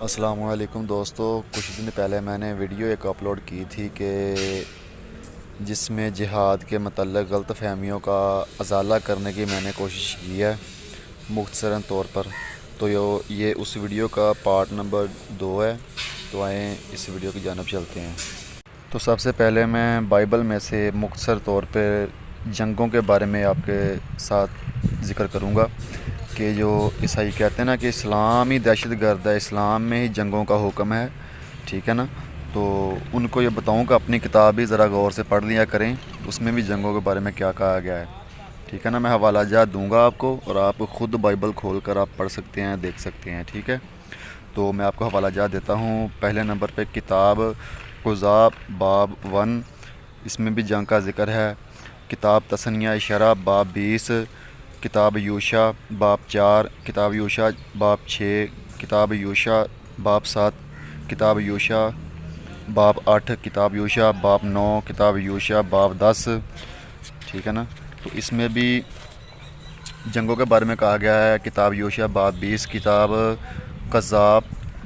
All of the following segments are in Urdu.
السلام علیکم دوستو، کچھ دن پہلے میں نے ویڈیو ایک اپلوڈ کی تھی کہ جس میں جہاد کے متعلق غلط فہمیوں کا ازالہ کرنے کی میں نے کوشش کی ہے مختصراً طور پر. تو یہ اس ویڈیو کا پارٹ نمبر 2 ہے. تو آئیں اس ویڈیو کی جانب چلتے ہیں. تو سب سے پہلے میں بائبل میں سے مختصر طور پہ جنگوں کے بارے میں آپ کے ساتھ ذکر کروں گا کہ جو عیسائی کہتے ہیں نا کہ اسلام ہی دہشت گرد ہے، اسلام میں ہی جنگوں کا حکم ہے، ٹھیک ہے نا. تو ان کو یہ بتاؤں کہ اپنی کتاب بھی ذرا غور سے پڑھ لیا کریں، اس میں بھی جنگوں کے بارے میں کیا کہا گیا ہے، ٹھیک ہے نا. میں حوالہ جات دوں گا آپ کو اور آپ خود بائبل کھول کر آپ پڑھ سکتے ہیں، دیکھ سکتے ہیں، ٹھیک ہے. تو میں آپ کو حوالہ جات دیتا ہوں. پہلے نمبر پہ کتاب قضاء باب 1، اس میں بھی جنگ کا ذکر ہے. کتاب تثنیہ اشارہ باب 20، کتاب یوشع باب 4، کتاب یوشع باب 6، کتاب یوشع باب 7، کتاب یوشع باب 8، کتاب یوشع باب 9، کتاب یوشع باب 10، ٹھیک ہے نا. تو اس میں بھی جنگوں کے بارے میں کہا گیا ہے. کتاب یوشع باب 20، کتاب قضاء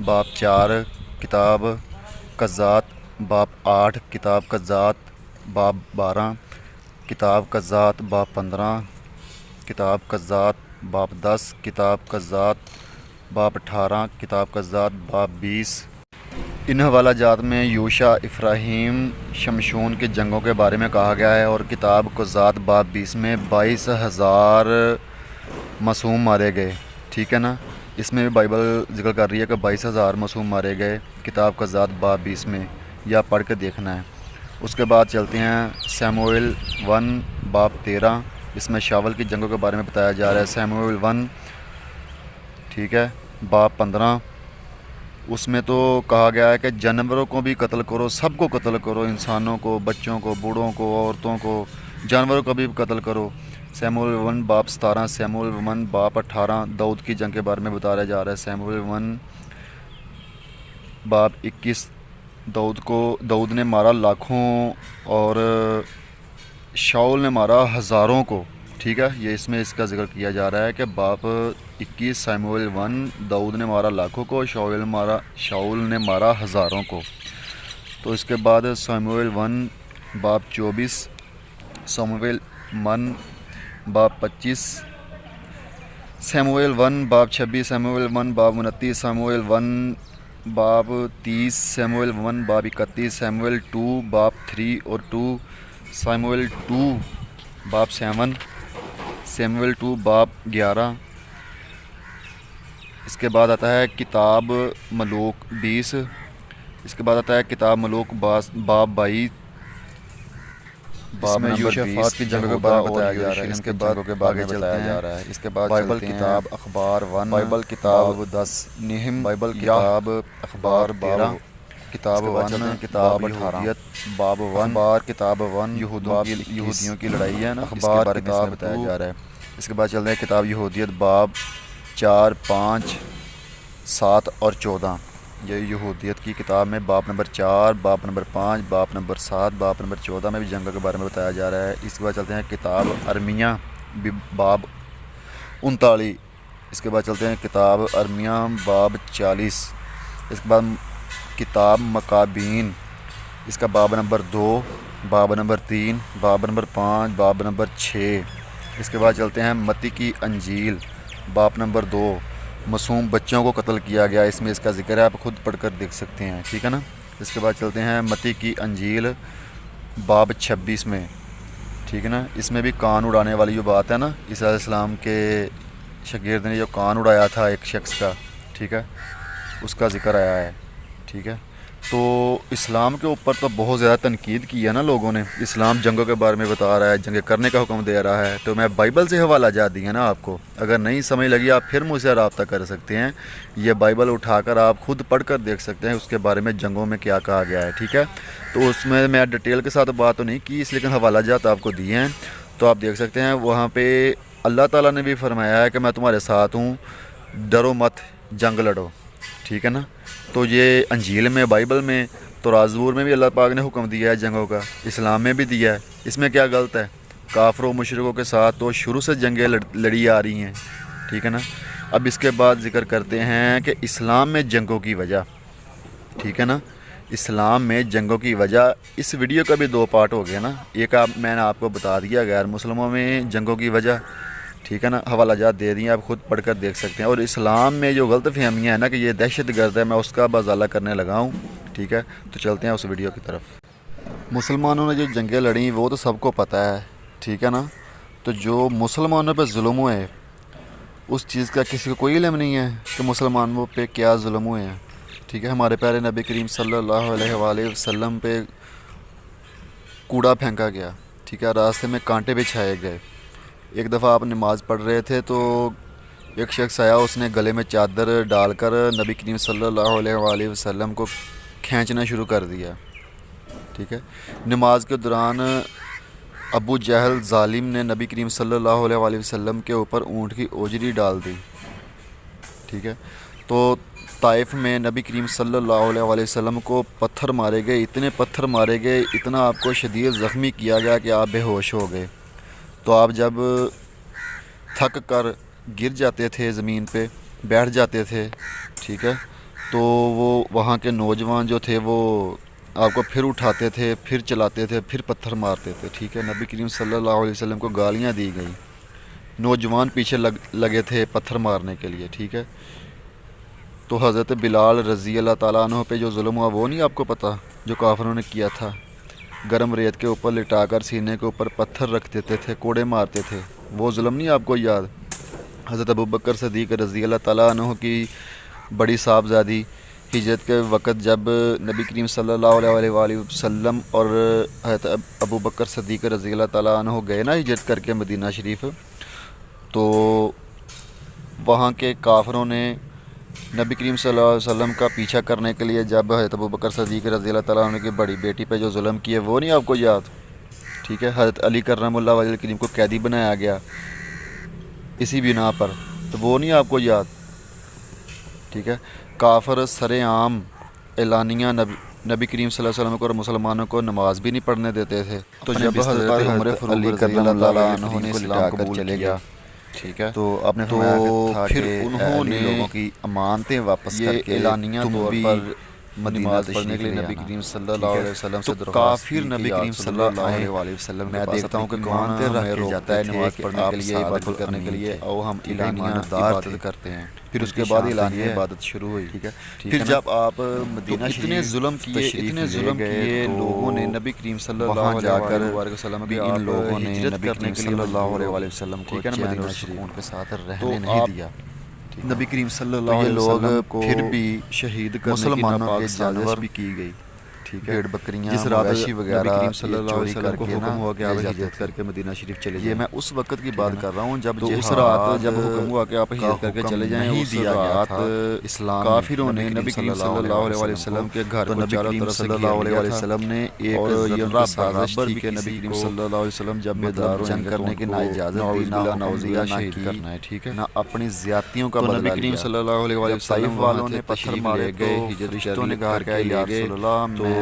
باب 4، کتاب قضاء باب 8، کتاب قضاء باب 12، کتاب قضاء باب 15، کتاب قضاء باب 10، کتاب قضاء باب 18، کتاب قضاء باب 20. ان حوالہ جات میں یوشع، افراہیم، شمشون کے جنگوں کے بارے میں کہا گیا ہے. اور کتاب قضاء باب 20 میں 22,000 معصوم مارے گئے، ٹھیک ہے نا. اس میں بھی بائبل ذکر کر رہی ہے کہ 22,000 معصوم مارے گئے کتاب قضاء باب 20 میں، یا پڑھ کے دیکھنا ہے. اس کے بعد چلتے ہیں سیموئیل 1 باب 13، اس میں شاول کی جنگوں کے بارے میں بتایا جا رہا ہے. سیموئیل 1، ٹھیک ہے، باب 15، اس میں تو کہا گیا ہے کہ جانوروں کو بھی قتل کرو، سب کو قتل کرو، انسانوں کو، بچوں کو، بوڑھوں کو، عورتوں کو، جانوروں کو بھی قتل کرو. سیموئیل 1 باب 17، سیموئیل 1 باب 18 داؤد کی جنگ کے بارے میں بتایا جا رہا ہے. سیموئیل 1 باب 21، داؤد نے مارا لاکھوں اور شاول نے مارا ہزاروں کو، ٹھیک ہے. یہ اس میں اس کا ذکر کیا جا رہا ہے کہ باب 21 سیموئیل 1 داؤد نے مارا لاکھوں کو، شاول نے مارا ہزاروں کو. تو اس کے بعد سیموئیل 1 باب 24، سیموئیل 1 باب 25، سیموئیل 1 باب 26، سیموئیل 1 باب 29، سیموئیل 1 باب 30، سیموئیل 1 باب 31، سیموئیل 2 باب 3 اور 2، سیموئیل 2 باب 7، سیموئیل 2 باب 11. اس کے بعد آتا ہے کتاب ملوک 20، اس کے بعد آتا ہے کتاب ملوک باب 22، باب نمبر 20 کی جنگوں کے بارے میں بتایا جا رہا ہے. اس کے بعد آگے بتایا جا رہا ہے. اس کے بعد بائبل کتاب اخبار 1، بائبل کتاب 10، نہم، بائبل کتاب اخبار 13، کتاب 1 کتاب یہودیت باب 1، اخبار کتاب 1 یہودیوں کی لڑائی ہے نا، اخبار کے بارے میں اس میں بتایا جا رہا ہے. اس کے بعد چلتے ہیں کتاب یہودیت باب 4، 5، 7 اور 14. یہ یہودیت کی کتاب میں باب نمبر 4، باب نمبر 5، باب نمبر 7، باب نمبر 14 میں بھی جنگوں کے بارے میں بتایا جا رہا ہے. اس کے بعد چلتے ہیں کتاب ارمیہ باب 39، اس کے بعد چلتے ہیں کتاب ارمیہ باب 40. اس کے بعد کتاب مکابین، اس کا باب نمبر 2، باب نمبر 3، باب نمبر 5، باب نمبر 6. اس کے بعد چلتے ہیں متی کی انجیل باب نمبر 2، معصوم بچوں کو قتل کیا گیا، اس میں اس کا ذکر ہے، آپ خود پڑھ کر دیکھ سکتے ہیں، ٹھیک ہے نا. اس کے بعد چلتے ہیں متی کی انجیل باب 26 میں، ٹھیک ہے نا. اس میں بھی کان اڑانے والی جو بات ہے نا، عیسیٰ علیہ السلام کے شاگرد نے جو کان اڑایا تھا ایک شخص کا، ٹھیک ہے، اس کا ذکر آیا ہے، ٹھیک ہے. تو اسلام کے اوپر تو بہت زیادہ تنقید کی ہے نا لوگوں نے. اسلام جنگوں کے بارے میں بتا رہا ہے، جنگیں کرنے کا حکم دے رہا ہے. تو میں بائبل سے حوالہ جات دی ہے نا آپ کو، اگر نہیں سمجھ لگی آپ پھر مجھ سے رابطہ کر سکتے ہیں. یہ بائبل اٹھا کر آپ خود پڑھ کر دیکھ سکتے ہیں اس کے بارے میں جنگوں میں کیا کہا گیا ہے، ٹھیک ہے. تو اس میں ڈیٹیل کے ساتھ بات تو نہیں کی، اس لیکن حوالہ جات آپ کو دیے ہیں تو آپ دیکھ سکتے ہیں. وہاں پہ اللہ تعالیٰ نے بھی فرمایا ہے کہ میں تمہارے ساتھ ہوں، ڈرو مت، جنگ لڑو، ٹھیک ہے نا. تو یہ انجیل میں، بائبل میں، تو رازور میں بھی اللہ پاک نے حکم دیا ہے جنگوں کا، اسلام میں بھی دیا ہے. اس میں کیا غلط ہے؟ کافروں مشرکوں کے ساتھ تو شروع سے جنگیں لڑی آ رہی ہیں، ٹھیک ہے نا. اب اس کے بعد ذکر کرتے ہیں کہ اسلام میں جنگوں کی وجہ، ٹھیک ہے نا، اسلام میں جنگوں کی وجہ۔ اس ویڈیو کا بھی 2 پارٹ ہو گیا نا، ایک میں نے آپ کو بتا دیا غیر مسلموں میں جنگوں کی وجہ، ٹھیک ہے نا، حوالہ جات دے دیا، آپ خود پڑھ کر دیکھ سکتے ہیں۔ اور اسلام میں جو غلط فہمیاں ہیں نا کہ یہ دہشت گرد ہے، میں اس کا ازالہ کرنے لگا ہوں، ٹھیک ہے۔ تو چلتے ہیں اس ویڈیو کی طرف۔ مسلمانوں نے جو جنگیں لڑیں وہ تو سب کو پتہ ہے، ٹھیک ہے نا۔ تو جو مسلمانوں پہ ظلم ہوئے اس چیز کا کسی کو کوئی علم نہیں ہے کہ مسلمانوں پہ کیا ظلم ہوئے ہیں، ٹھیک ہے۔ ہمارے پیارے نبی کریم صلی اللہ علیہ وآلہ وسلم پہ کوڑا پھینکا گیا، ٹھیک ہے، راستے میں کانٹے بچھائے گئے۔ ایک دفعہ آپ نماز پڑھ رہے تھے تو ایک شخص آیا، اس نے گلے میں چادر ڈال کر نبی کریم صلی اللہ علیہ وآلہ وسلم کو کھینچنا شروع کر دیا، ٹھیک ہے۔ نماز کے دوران ابو جہل ظالم نے نبی کریم صلی اللہ علیہ وآلہ وسلم کے اوپر اونٹ کی اوجری ڈال دی، ٹھیک ہے۔ تو طائف میں نبی کریم صلی اللہ علیہ وآلہ وسلم کو پتھر مارے گئے، اتنے پتھر مارے گئے، اتنا آپ کو شدید زخمی کیا گیا کہ آپ بے ہوش ہو گئے۔ تو آپ جب تھک کر گر جاتے تھے، زمین پہ بیٹھ جاتے تھے، ٹھیک ہے، تو وہ وہاں کے نوجوان جو تھے وہ آپ کو پھر اٹھاتے تھے، پھر چلاتے تھے، پھر پتھر مارتے تھے، ٹھیک ہے۔ نبی کریم صلی اللہ علیہ وسلم کو گالیاں دی گئی، نوجوان پیچھے لگے تھے پتھر مارنے کے لیے، ٹھیک ہے۔ تو حضرت بلال رضی اللہ تعالیٰ عنہ پہ جو ظلم ہوا وہ نہیں آپ کو پتہ، جو کافروں نے کیا تھا؟ گرم ریت کے اوپر لٹا کر سینے کے اوپر پتھر رکھ دیتے تھے، کوڑے مارتے تھے، وہ ظلم نہیں آپ کو یاد؟ حضرت ابوبکر صدیق رضی اللہ تعالیٰ عنہ کی بڑی صاحبزادی ہجرت کے وقت جب نبی کریم صلی اللہ علیہ وآلہ وسلم اور حضرت ابوبکر صدیق رضی اللہ تعالیٰ عنہ گئے نا ہجرت کر کے مدینہ شریف، تو وہاں کے کافروں نے نبی کریم صلی اللہ علیہ وسلم کا پیچھا کرنے کے لیے جب حضرت ابوبکر صدیق رضی اللہ تعالیٰ عنہ کی بڑی بیٹی پہ جو ظلم کیے وہ نہیں آپ کو یاد؟ ٹھیک ہے، حضرت علی کرم اللہ وجہ الکریم کو قیدی بنایا گیا اسی بنا پر، تو وہ نہیں آپ کو یاد؟ ٹھیک ہے، کافر سر عام اعلانیہ نبی کریم صلی اللہ علیہ وسلم کو اور مسلمانوں کو نماز بھی نہیں پڑھنے دیتے تھے۔ تو جب حضرت عمر فاروق رضی اللہ تعالیٰ عنہ نے اسلام قبول چلے گیا، ٹھیک ہے، تو آپ نے فرمایا کہ پھر انہوں نے لوگوں کی امانتیں واپس کر کے اعلانیہ طور پر نماز پڑھنے کے لیے نبی کریم صلی اللہ علیہ وسلم سے درخواست کافر نبی کریم صلی اللہ علیہ وسلم میں دیکھتا ہوں کہ امانتیں رکھ کے جاتا ہے نماز پڑھنے کے لیے، عبادت کرنے کے لیے، اور ہم اعلانیہ عبادت کرتے ہیں۔ پھر اس کے بعد اعلانیہ عبادت شروع ہوئی، ٹھیک ہے۔ پھر جب آپ مدینہ شریف اتنے ظلم کیے لوگوں نے نبی کریم صلی اللہ علیہ وسلم بھی ان لوگوں نے نبی کریم صلی اللہ علیہ وسلم کو چین اور سکون کے ساتھ رہنے نہیں دیا۔ نبی کریم صلی اللہ علیہ وسلم کو پھر بھی شہید کرنے کی ناپاک سازش بھی کی گئی، ٹھیک ہے، بھیڑ بکریاں مویشی وغیرہ نبی کریم صلی اللہ علیہ وسلم کو حکم ہوا کہ آپ ہجرت کر کے مدینہ شریف چلے جائیں۔ یہ میں اس وقت کی بات کر رہا ہوں جب اس رات جب حکم ہوا کہ آپ ہجرت کر کے چلے جائیں، اس رات اسلام کافروں نے نبی کریم صلی اللہ علیہ وسلم کے گھر کو چاروں طرف سے صلی اللہ علیہ وسلم نے ایک ذرہ سازش کی کہ نبی کریم صلی اللہ علیہ وسلم جب بیدار جنگ کرنے کی نہ اجازت دی، نہ شہید کرنا ہے، ٹھیک ہے، نہ اپنی زیادتیوں کا بدلہ لیا۔ نبی کریم صلی اللہ علیہ وسلم والوں نے پتھر مارے گئے، ہجرتوں نے کہا کہ یا رسول اللہ میں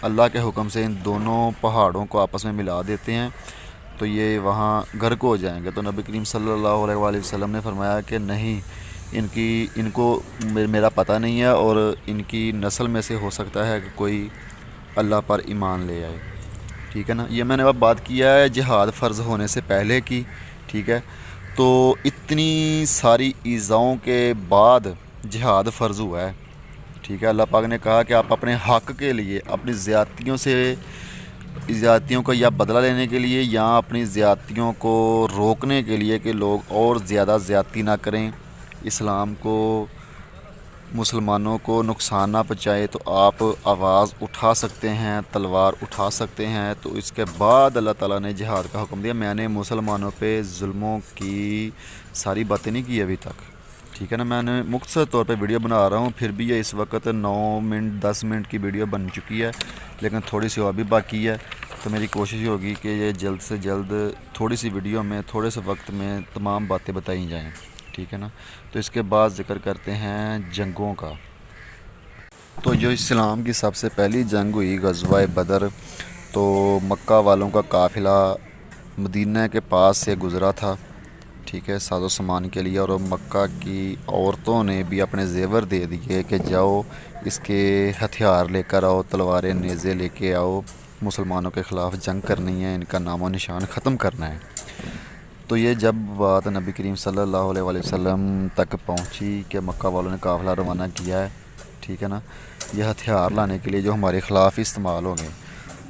اللہ کے حکم سے ان دونوں پہاڑوں کو آپس میں ملا دیتے ہیں تو یہ وہاں گھر کو ہو جائیں گے۔ تو نبی کریم صلی اللہ علیہ وآلہ وسلم نے فرمایا کہ نہیں، ان کو میرا پتہ نہیں ہے اور ان کی نسل میں سے ہو سکتا ہے کہ کوئی اللہ پر ایمان لے آئے، ٹھیک ہے نا۔ یہ میں نے اب بات کیا ہے جہاد فرض ہونے سے پہلے کی، ٹھیک ہے۔ تو اتنی ساری ایذاؤں کے بعد جہاد فرض ہوا ہے، ٹھیک ہے۔ اللہ پاک نے کہا کہ آپ اپنے حق کے لیے اپنی زیادتیوں کا یا بدلہ لینے کے لیے یا اپنی زیادتیوں کو روکنے کے لیے کہ لوگ اور زیادہ زیادتی نہ کریں، اسلام کو مسلمانوں کو نقصان نہ پہنچائے، تو آپ آواز اٹھا سکتے ہیں، تلوار اٹھا سکتے ہیں۔ تو اس کے بعد اللہ تعالیٰ نے جہاد کا حکم دیا۔ میں نے مسلمانوں پہ ظلموں کی ساری باتیں نہیں کی ابھی تک، ٹھیک ہے نا، میں نے مختصر طور پہ ویڈیو بنا رہا ہوں، پھر بھی یہ اس وقت 9 منٹ 10 منٹ کی ویڈیو بن چکی ہے، لیکن تھوڑی سی اور بھی باقی ہے۔ تو میری کوشش ہوگی کہ یہ جلد سے جلد تھوڑی سی ویڈیو میں تھوڑے سے وقت میں تمام باتیں بتائی جائیں، ٹھیک ہے نا۔ تو اس کے بعد ذکر کرتے ہیں جنگوں کا۔ تو جو اسلام کی سب سے پہلی جنگ ہوئی غزوہ بدر، تو مکہ والوں کا قافلہ مدینہ کے پاس سے گزرا تھا، ٹھیک ہے، ساز و سامان کے لیے، اور مکہ کی عورتوں نے بھی اپنے زیور دے دیے کہ جاؤ اس کے ہتھیار لے کر آؤ، تلواریں نیزے لے کے آؤ، مسلمانوں کے خلاف جنگ کرنی ہے، ان کا نام و نشان ختم کرنا ہے۔ تو یہ جب بات نبی کریم صلی اللہ علیہ وآلہ وسلم تک پہنچی کہ مکہ والوں نے قافلہ روانہ کیا ہے، ٹھیک ہے نا، یہ ہتھیار لانے کے لیے جو ہمارے خلاف استعمال ہوں گے،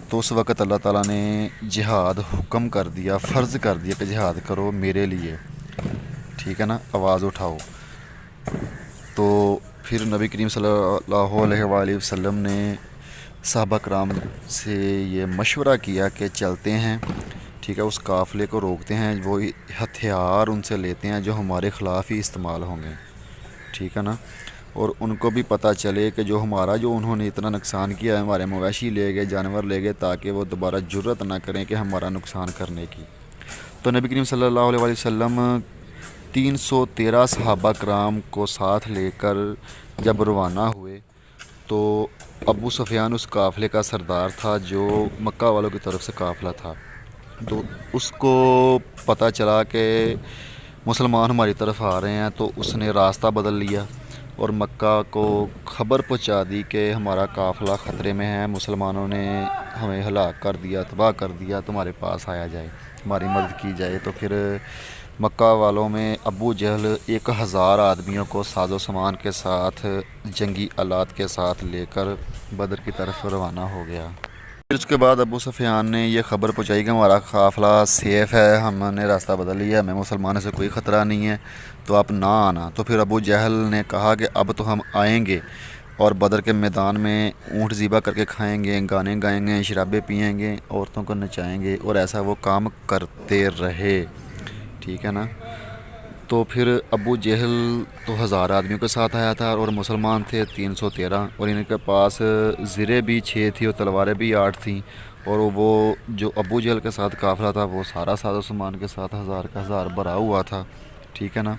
تو اس وقت اللہ تعالیٰ نے جہاد حکم کر دیا، فرض کر دیا کہ جہاد کرو میرے لیے، ٹھیک ہے نا، آواز اٹھاؤ۔ تو پھر نبی کریم صلی اللہ علیہ وآلہ وسلم نے صحابہ کرام سے یہ مشورہ کیا کہ چلتے ہیں، ٹھیک ہے، اس قافلے کو روکتے ہیں، وہ ہتھیار ان سے لیتے ہیں جو ہمارے خلاف ہی استعمال ہوں گے، ٹھیک ہے نا، اور ان کو بھی پتہ چلے کہ جو انہوں نے اتنا نقصان کیا ہے، ہمارے مویشی لے گئے، جانور لے گئے، تاکہ وہ دوبارہ جرت نہ کریں کہ ہمارا نقصان کرنے کی۔ تو نبی کریم صلی اللہ علیہ وآلہ وسلم 313 صحابہ کرام کو ساتھ لے کر جب روانہ ہوئے، تو ابو سفیان اس قافلے کا سردار تھا جو مکہ والوں کی طرف سے قافلہ تھا۔ تو اس کو پتہ چلا کہ مسلمان ہماری طرف آ رہے ہیں، تو اس نے راستہ بدل لیا اور مکہ کو خبر پہنچا دی کہ ہمارا قافلہ خطرے میں ہے، مسلمانوں نے ہمیں ہلاک کر دیا، تباہ کر دیا، تمہارے پاس آیا جائے، ہماری مدد کی جائے۔ تو پھر مکہ والوں میں ابو جہل 1000 آدمیوں کو ساز و سامان کے ساتھ، جنگی آلات کے ساتھ لے کر بدر کی طرف روانہ ہو گیا۔ پھر اس کے بعد ابو سفیان نے یہ خبر پہنچائی کہ ہمارا قافلہ سیف ہے، ہم نے راستہ بدل لیا، ہمیں مسلمانوں سے کوئی خطرہ نہیں ہے، تو آپ نہ آنا۔ تو پھر ابو جہل نے کہا کہ اب تو ہم آئیں گے اور بدر کے میدان میں اونٹ ذبح کر کے کھائیں گے، گانے گائیں گے، شرابیں پئیں گے، عورتوں کو نچائیں گے، اور ایسا وہ کام کرتے رہے، ٹھیک ہے نا۔ تو پھر ابو جہل تو 1000 آدمیوں کے ساتھ آیا تھا، اور مسلمان تھے 313، اور ان کے پاس زرے بھی 6 تھی اور تلواریں بھی 8 تھیں، اور وہ جو ابو جہل کے ساتھ قافلہ تھا وہ سارا ساز و سامان کے ساتھ 1000 کا 1000 بھرا ہوا تھا، ٹھیک ہے نا۔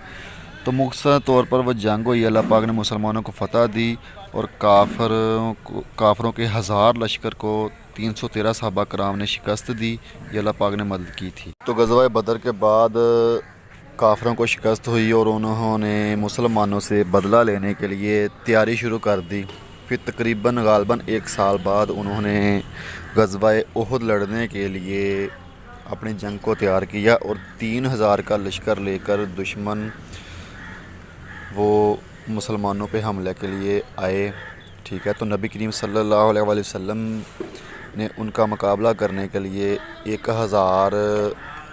تو مختصر طور پر وہ جنگ ہوئی، اللہ پاک نے مسلمانوں کو فتح دی، اور کافروں کے 1000 لشکر کو 313 صحابہ کرام نے شکست دی، یہ اللہ پاک نے مدد کی تھی۔ تو غزوہ بدر کے بعد کافروں کو شکست ہوئی، اور انہوں نے مسلمانوں سے بدلہ لینے کے لیے تیاری شروع کر دی۔ پھر تقریباً غالباً 1 سال بعد انہوں نے غزوہ احد لڑنے کے لیے اپنی جنگ کو تیار کیا، اور 3000 کا لشکر لے کر دشمن وہ مسلمانوں پہ حملے کے لیے آئے، ٹھیک ہے۔ تو نبی کریم صلی اللہ علیہ وآلہ وسلم نے ان کا مقابلہ کرنے کے لیے 1000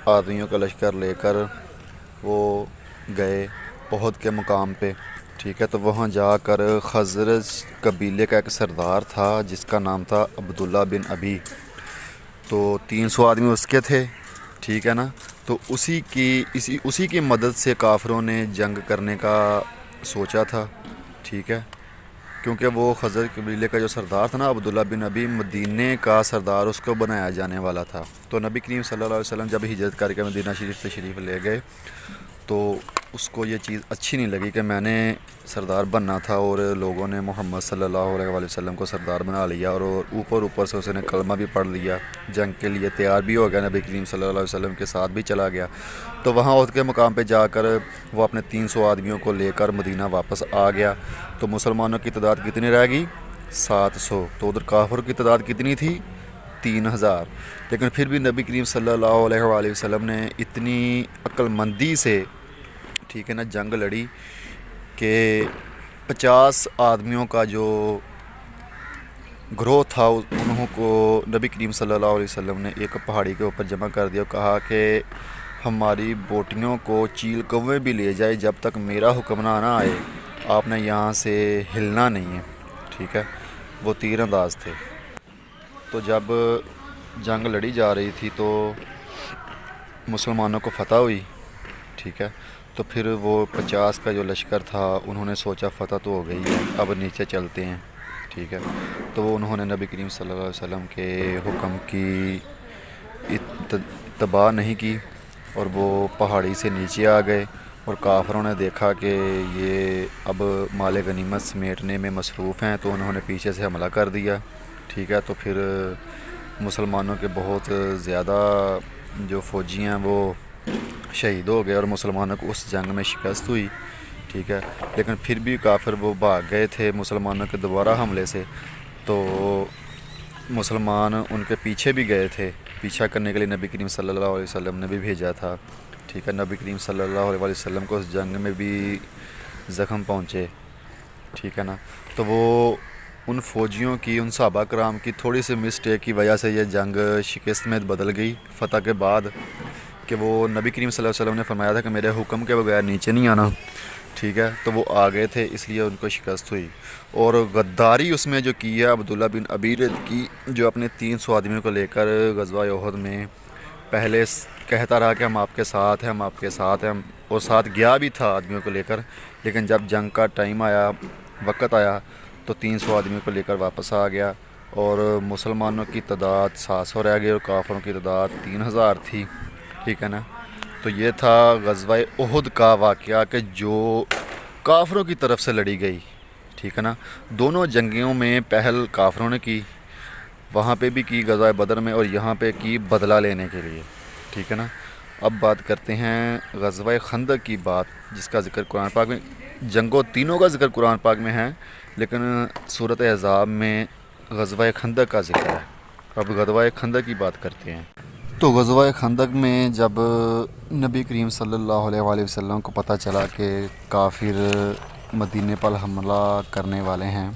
آدمیوں کا لشکر لے کر وہ گئے احد کے مقام پہ، ٹھیک ہے۔ تو وہاں جا کر خزرج قبیلے کا ایک سردار تھا جس کا نام تھا عبداللہ بن ابی، تو 300 آدمی اس کے تھے، ٹھیک ہے نا۔ تو اسی کی مدد سے کافروں نے جنگ کرنے کا سوچا تھا، ٹھیک ہے، کیونکہ وہ خزرج قبیلے کا جو سردار تھا نا عبداللہ بن ابی، مدینے کا سردار اس کو بنایا جانے والا تھا۔ تو نبی کریم صلی اللہ علیہ وسلم جب ہجرت کر کے مدینہ شریف تشریف لے گئے، تو اس کو یہ چیز اچھی نہیں لگی کہ میں نے سردار بننا تھا اور لوگوں نے محمد صلی اللہ علیہ وآلہ وسلم کو سردار بنا لیا، اور اوپر سے اس نے کلمہ بھی پڑھ لیا، جنگ کے لیے تیار بھی ہو گیا، نبی کریم صلی اللہ علیہ وسلم کے ساتھ بھی چلا گیا۔ تو وہاں احد کے مقام پہ جا کر وہ اپنے 300 آدمیوں کو لے کر مدینہ واپس آ گیا۔ تو مسلمانوں کی تعداد کتنی رہ گئی؟ 700۔ تو ادھر کافر کی تعداد کتنی تھی؟ 3000۔ لیکن پھر بھی نبی کریم صلی اللہ علیہ وآلہ وسلم نے اتنی عقل مندی سے، ٹھیک ہے نا، جنگ لڑی کہ 50 آدمیوں کا جو گروہ تھا انہوں کو نبی کریم صلی اللہ علیہ وسلم نے ایک پہاڑی کے اوپر جمع کر دیا، اور کہا کہ ہماری بوٹیوں کو چیل کوے بھی لے جائے، جب تک میرا حکم نہ آئے آپ نے یہاں سے ہلنا نہیں ہے، ٹھیک ہے۔ وہ تیر انداز تھے۔ تو جب جنگ لڑی جا رہی تھی تو مسلمانوں کو فتح ہوئی، ٹھیک ہے۔ تو پھر وہ 50 کا جو لشکر تھا انہوں نے سوچا فتح تو ہو گئی ہے، اب نیچے چلتے ہیں، ٹھیک ہے۔ تو انہوں نے نبی کریم صلی اللہ علیہ وسلم کے حکم کی اتباع نہیں کی، اور وہ پہاڑی سے نیچے آ گئے، اور کافروں نے دیکھا کہ یہ اب مال غنیمت سمیٹنے میں مصروف ہیں، تو انہوں نے پیچھے سے حملہ کر دیا، ٹھیک ہے۔ تو پھر مسلمانوں کے بہت زیادہ جو فوجی ہیں وہ شہید ہو گئے اور مسلمانوں کو اس جنگ میں شکست ہوئی، ٹھیک ہے، لیکن پھر بھی کافر وہ بھاگ گئے تھے مسلمانوں کے دوبارہ حملے سے، تو مسلمان ان کے پیچھے بھی گئے تھے، پیچھا کرنے کے لیے نبی کریم صلی اللہ علیہ وسلم نے بھی بھیجا تھا، ٹھیک ہے، نبی کریم صلی اللہ علیہ وسلم کو اس جنگ میں بھی زخم پہنچے، ٹھیک ہے نا، تو وہ ان فوجیوں کی، ان صحابہ کرام کی تھوڑی سی مسٹیک کی وجہ سے یہ جنگ شکست میں بدل گئی فتح کے بعد، کہ وہ نبی کریم صلی اللہ علیہ وسلم نے فرمایا تھا کہ میرے حکم کے بغیر نیچے نہیں آنا، ٹھیک ہے، تو وہ آ گئے تھے، اس لیے ان کو شکست ہوئی، اور غداری اس میں جو کی ہے عبداللہ بن ابی رد کی، جو اپنے 300 آدمیوں کو لے کر غزوہ احد میں پہلے کہتا رہا کہ ہم آپ کے ساتھ ہیں، ہم آپ کے ساتھ ہیں، اور ساتھ گیا بھی تھا آدمیوں کو لے کر، لیکن جب جنگ کا ٹائم آیا، وقت آیا، تو 300 آدمیوں کو لے کر واپس آ گیا، اور مسلمانوں کی تعداد 700 رہ گئی اور کافروں کی تعداد 3000 تھی، ٹھیک ہے نا، تو یہ تھا غزوہ احد کا واقعہ کہ جو کافروں کی طرف سے لڑی گئی، ٹھیک ہے نا، دونوں جنگوں میں پہل کافروں نے کی، وہاں پہ بھی کی غزوہ بدر میں، اور یہاں پہ کی بدلہ لینے کے لیے، ٹھیک ہے نا۔ اب بات کرتے ہیں غزوہ خندق کی بات، جس کا ذکر قرآن پاک میں، جنگوں تینوں کا ذکر قرآن پاک میں ہے، لیکن سورۃ احزاب میں غزوہ خندق کا ذکر ہے۔ اب غزوہ خندق کی بات کرتے ہیں۔ تو غزوہ خندق میں جب نبی کریم صلی اللہ علیہ وآلہ وسلم کو پتہ چلا کہ کافر مدینے پر حملہ کرنے والے ہیں،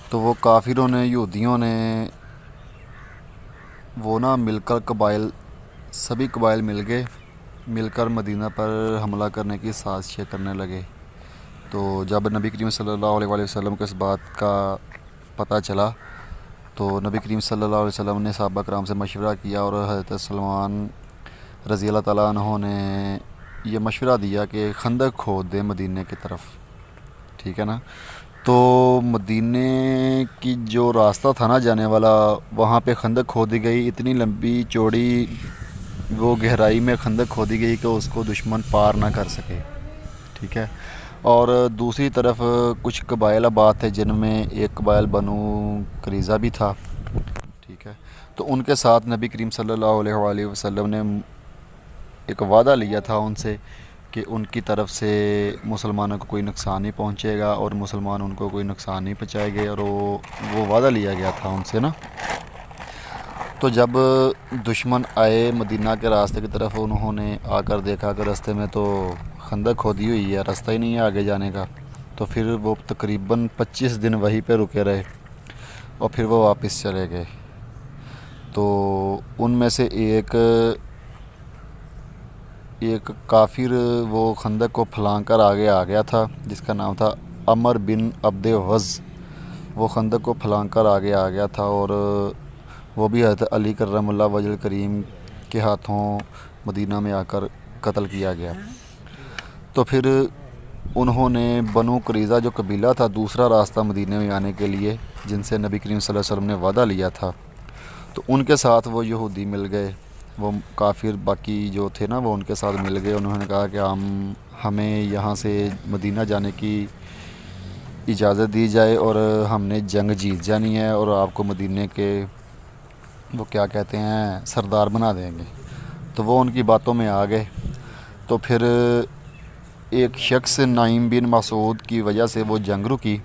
تو وہ کافروں نے، یہودیوں نے، وہ مل کر سبھی قبائل مل کر مدینہ پر حملہ کرنے کی سازشیں کرنے لگے۔ تو جب نبی کریم صلی اللہ علیہ وآلہ وسلم کو اس بات کا پتہ چلا، تو نبی کریم صلی اللہ علیہ وسلم نے صحابہ کرام سے مشورہ کیا، اور حضرت سلمان رضی اللہ تعالیٰ عنہ نے یہ مشورہ دیا کہ خندق کھود دیں مدینے کی طرف، ٹھیک ہے نا۔ تو مدینے کی جو راستہ تھا نا جانے والا، وہاں پہ خندق کھودی گئی، اتنی لمبی چوڑی وہ گہرائی میں خندق کھودی گئی کہ اس کو دشمن پار نہ کر سکے، ٹھیک ہے۔ اور دوسری طرف کچھ قبائل آباد تھے، جن میں ایک قبائل بنو قریظہ بھی تھا، ٹھیک ہے، تو ان کے ساتھ نبی کریم صلی اللہ علیہ وآلہ وسلم نے ایک وعدہ لیا تھا ان سے کہ ان کی طرف سے مسلمانوں کو کوئی نقصان نہیں پہنچے گا، اور مسلمان ان کو کوئی نقصان نہیں پہنچائے گے، اور وہ وعدہ لیا گیا تھا ان سے نا۔ تو جب دشمن آئے مدینہ کے راستے کی طرف، انہوں نے آ کر دیکھا کہ راستے میں تو خندق کھودی ہوئی ہے، راستہ ہی نہیں ہے آگے جانے کا، تو پھر وہ تقریباً 25 دن وہیں پہ رکے رہے، اور پھر وہ واپس چلے گئے۔ تو ان میں سے ایک کافر وہ خندق کو پھلانگ کر آگے آ گیا تھا، جس کا نام تھا عمر بن عبد وز، وہ خندق کو پھلانگ کر آگے آ گیا تھا، اور وہ بھی حضرت علی کرم اللہ وجہ الکریم کے ہاتھوں مدینہ میں آ کر قتل کیا گیا۔ تو پھر انہوں نے بنو قریظہ جو قبیلہ تھا، دوسرا راستہ مدینہ میں آنے کے لیے، جن سے نبی کریم صلی اللہ علیہ وسلم نے وعدہ لیا تھا، تو ان کے ساتھ وہ یہودی مل گئے، وہ کافر باقی جو تھے نا، وہ ان کے ساتھ مل گئے۔ انہوں نے کہا کہ ہمیں یہاں سے مدینہ جانے کی اجازت دی جائے، اور ہم نے جنگ جیت جانی ہے، اور آپ کو مدینے کے وہ کیا کہتے ہیں سردار بنا دیں گے۔ تو وہ ان کی باتوں میں آ گئے۔ تو پھر ایک شخص نعیم بن مسعود کی وجہ سے وہ جنگ رکی،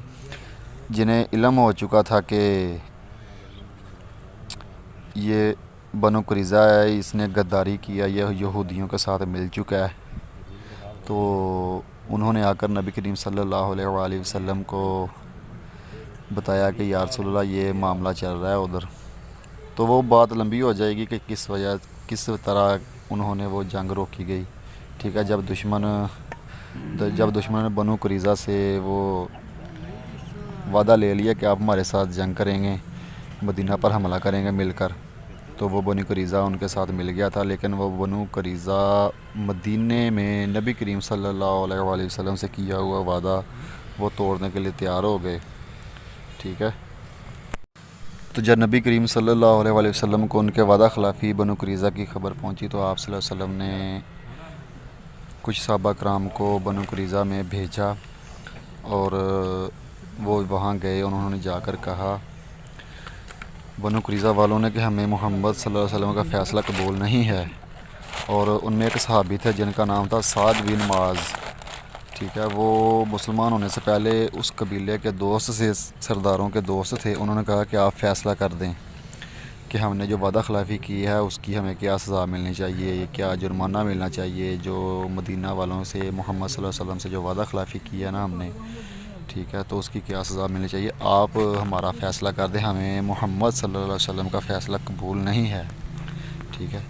جنہیں علم ہو چکا تھا کہ یہ بنو قریظہ ہے، اس نے غداری کیا، یہ یہودیوں کے ساتھ مل چکا ہے، تو انہوں نے آ کر نبی کریم صلی اللہ علیہ وآلہ وسلم کو بتایا کہ یا رسول اللہ یہ معاملہ چل رہا ہے ادھر۔ تو وہ بات لمبی ہو جائے گی کہ کس طرح انہوں نے وہ جنگ روکی گئی، ٹھیک ہے۔ جب دشمن نے بنو قریظہ سے وہ وعدہ لے لیا کہ آپ ہمارے ساتھ جنگ کریں گے، مدینہ پر حملہ کریں گے مل کر، تو وہ بنو قریظہ ان کے ساتھ مل گیا تھا، لیکن وہ بنو قریظہ مدینے میں نبی کریم صلی اللہ علیہ وآلہ وسلم سے کیا ہوا وعدہ وہ توڑنے کے لیے تیار ہو گئے، ٹھیک ہے۔ تو جب نبی کریم صلی اللہ علیہ وآلہ وسلم کو ان کے وعدہ خلافی بنو قریظہ کی خبر پہنچی، تو آپ صلی اللہ علیہ وسلم نے کچھ صحابہ کرام کو بنو قریظہ میں بھیجا، اور وہ وہاں گئے۔ انہوں نے جا کر کہا بنو قریظہ والوں نے کہ ہمیں محمد صلی اللہ علیہ وسلم کا فیصلہ قبول نہیں ہے، اور ان میں ایک صحابی تھے جن کا نام تھا سعد بن معاذ، ٹھیک ہے. وہ مسلمان ہونے سے پہلے اس قبیلے کے دوست سے، سرداروں کے دوست تھے. انہوں نے کہا کہ آپ فیصلہ کر دیں کہ ہم نے جو وعدہ خلافی کی ہے اس کی ہمیں کیا سزا ملنی چاہیے، کیا جرمانہ ملنا چاہیے. جو مدینہ والوں سے، محمد صلی اللہ علیہ وسلم سے جو وعدہ خلافی کی ہے نا ہم نے، ٹھیک ہے، تو اس کی کیا سزا ملنی چاہیے. آپ ہمارا فیصلہ کر دیں، ہمیں محمد صلی اللہ علیہ وسلم کا فیصلہ قبول نہیں ہے، ٹھیک ہے.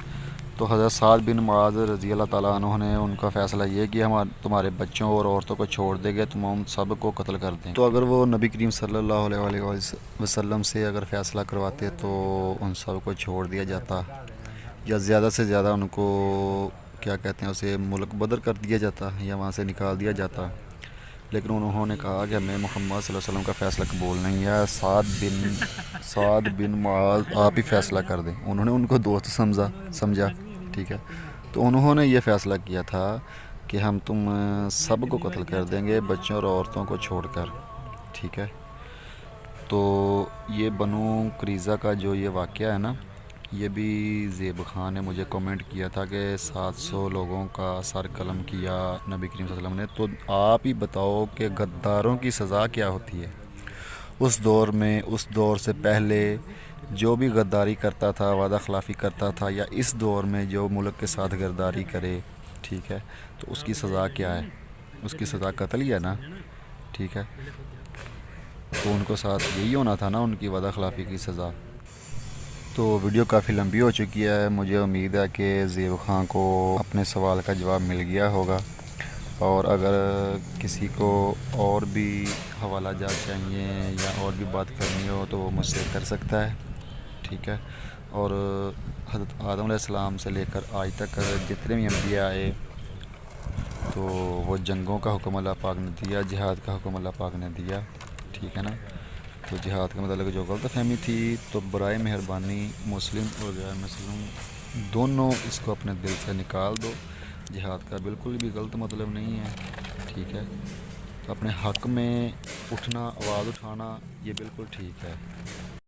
تو حضرت سعد بن معاذ رضی اللہ تعالیٰ عنہ نے ان کا فیصلہ یہ کہ ہم تمہارے بچوں اور عورتوں کو چھوڑ دیں گے، تم ہم سب کو قتل کر دیں. تو اگر وہ نبی کریم صلی اللہ علیہ وسلم سے اگر فیصلہ کرواتے تو ان سب کو چھوڑ دیا جاتا، یا زیادہ سے زیادہ ان کو کیا کہتے ہیں اسے ملک بدر کر دیا جاتا یا وہاں سے نکال دیا جاتا. لیکن انہوں نے کہا کہ ہمیں محمد صلی اللہ علیہ وسلم کا فیصلہ قبول نہیں ہے، سعد بن معاذ آپ ہی فیصلہ کر دیں. انہوں نے ان کو دوست سمجھا، ٹھیک ہے. تو انہوں نے یہ فیصلہ کیا تھا کہ ہم تم سب کو قتل کر دیں گے، بچوں اور عورتوں کو چھوڑ کر، ٹھیک ہے. تو یہ بنو قریظہ کا جو یہ واقعہ ہے نا، یہ بھی زیب خان نے مجھے کمنٹ کیا تھا کہ 700 لوگوں کا سر قلم کیا نبی کریم صلی اللہ علیہ وسلم نے. تو آپ ہی بتاؤ کہ غداروں کی سزا کیا ہوتی ہے اس دور میں. اس دور سے پہلے جو بھی غداری کرتا تھا، وعدہ خلافی کرتا تھا، یا اس دور میں جو ملک کے ساتھ غداری کرے، ٹھیک ہے، تو اس کی سزا کیا ہے؟ اس کی سزا قتل ہی ہے نا، ٹھیک ہے. تو ان کو ساتھ یہی ہونا تھا نا، ان کی وعدہ خلافی کی سزا. تو ویڈیو کافی لمبی ہو چکی ہے. مجھے امید ہے کہ زیب خان کو اپنے سوال کا جواب مل گیا ہوگا، اور اگر کسی کو اور بھی حوالہ جات چاہیے یا اور بھی بات کرنی ہو تو وہ مجھ سے کر سکتا ہے، ٹھیک ہے. اور حضرت آدم علیہ السلام سے لے کر آج تک جتنے بھی انبیاء آئے تو وہ جنگوں کا حکم اللہ پاک نے دیا، جہاد کا حکم اللہ پاک نے دیا، ٹھیک ہے نا. تو جہاد کے متعلق جو غلط فہمی تھی تو برائے مہربانی مسلم اور غیر مسلم دونوں اس کو اپنے دل سے نکال دو. جہاد کا بالکل بھی غلط مطلب نہیں ہے، ٹھیک ہے. تو اپنے حق میں اٹھنا، آواز اٹھانا، یہ بالکل ٹھیک ہے.